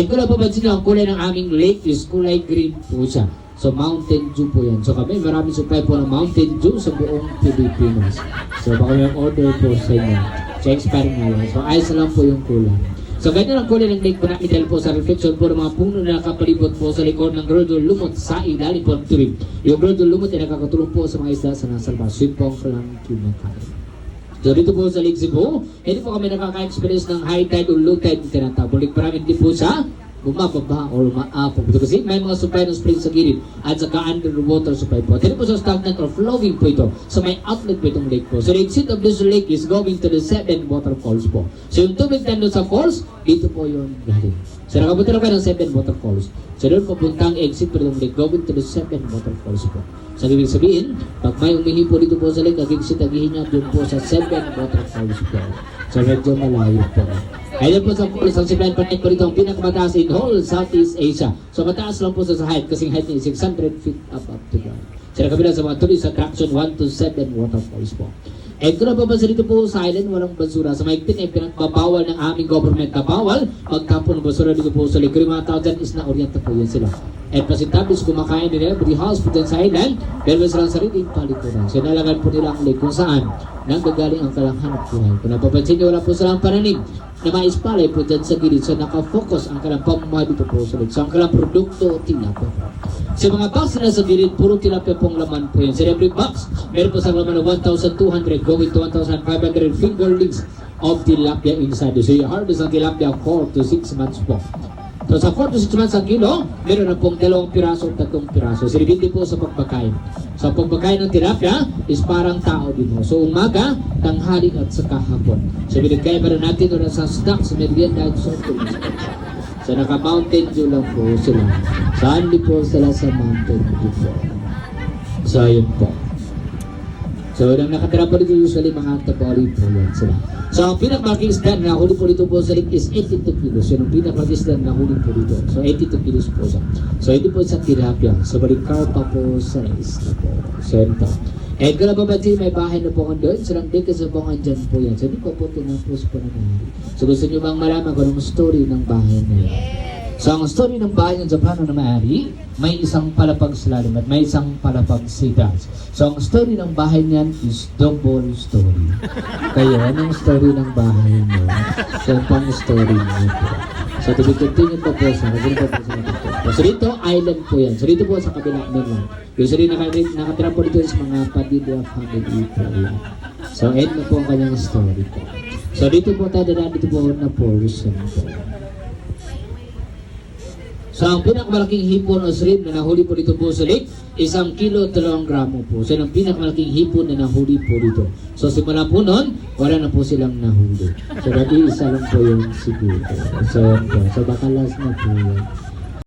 Kung napapansin nyo, ang kulay ng aming lake is kulay green po siya. So, Mountain Dew po yan. So, kami maraming supply po ng Mountain Dew sa buong Pilipinas. So, baka may order po sa inyo. So, expiring na lang. So, ayos lang po yung kulay. So, ganyan ang kulay ng lake po namin dahil po sa reflection po ng mga puno na nakapalibot po sa likod ng Grodol Lumot sa ilalim po ng tubig. Yung Grodol Lumot ay nakakatulong po sa mga isda sa nasa labas. Sweet po ang kalang kinakain. So dito po sa Lake Cebu, hindi po kami nakaka-experience ng high tide o low tide na tinatawag. Parang hindi po sa bumababa o maapog. Kasi may mga supply ng spring sa gilid at saka underwater supply po. Hindi po sa stagnant or flowing po ito. So may outlet po itong lake po. So the exit of this lake is going to the 7 waterfalls po. So yung tubig nandun sa falls, dito po yung galing. So nakapunta na kayo ng 7 waterfalls. So doon papuntang exit po itong lake, going to the 7 waterfalls po. So ibig sabihin, pag may umihi po dito po sa lake, nag-exit agihin niya doon po sa 7 waterfalls po. So medyo malayo po. Ayun po sa falls, ang supply point po dito ang pinakamataas in whole Southeast Asia. So mataas lang po sa height, kasing height niya is 600 feet up to ground. So nakabila sa mga tuloy sa attraction 1 to 7 waterfalls po. And kung napapansin dito po sa island, walang basura. Sa maigpit ay pinagbabawal ng aming government na bawal magtapon ng basura dito po sa lake. Yung mga tao dyan is na-orienta po yan sila. At pasintabis kumakain nila every house po dyan sa island, pero may silang sariling palikuran. So nalagan po nila ang lake kung saan nanggagaling ang kalanghanap buhay. Kung napapansin nyo, wala po silang pananim na maispalay po dyan sa gilid. So nakafocus ang kalang pamumuhay dito po sa lake. So ang kalang produkto, tilapia. Sa mga box na sa gilid, puro tilapia pong laman po yan. Sa every box, meron po sa laman ng 1,200 going to 1,500 fingerlings of tilapia inside. So you harvest ang tilapia 4 to 6 months po. So sa 4 to 6 months ang kilo, meron na pong 2 piraso at 3 piraso. So depende po sa pagpakain. So ang pagpakain ng tilapia is parang tao din mo. So umaga, tanghali at saka hapon. So binigay pa rin natin doon sa stocks, merienda at soft drinks. So naka-Mountain Dew lang po sila. Saan di po sila sa Mountain Dew po. So ayun po. So nang nakatira po dito usually mga tabali po yan sila. So ang pinakamaking isda na huli po dito po sa lake is 82 kilos. Yun ang pinakamaking isda na huli po dito. So 82 kilos po siya. So hindi po sa tilapia. So balikarpa po sa isla po. So yun po. Eh kung nababansin, may bahay na po doon. So lang dito sa bungan dyan po yan. So hindi po po tinapos po na nangyari. So gusto nyo bang malaman kung anong story ng bahay na yan? So ang story ng bahay ng Japan na maaari, may isang palapag slalim at may isang palapag sidas. So ang story ng bahay niyan is double story. Kaya anong story ng bahay niyo? So pang story niyo po. So to be continued po po sa so dito island po yan. So dito po sa kabilang mainland. Usually nakatira po dito sa mga Padilla family po yan. So end na po ang kanyang story po. So dito po tayo dito po na portion po. So ang pinakamalaking hipon o shrimp na nahuli po dito po sa lake, 1 kilo 3 gramo po. So ang pinakamalaking hipon na nahuli po dito. So simula po noon, wala na po silang nahuli. So dati isa lang po yung siguro. So baka last na po yan.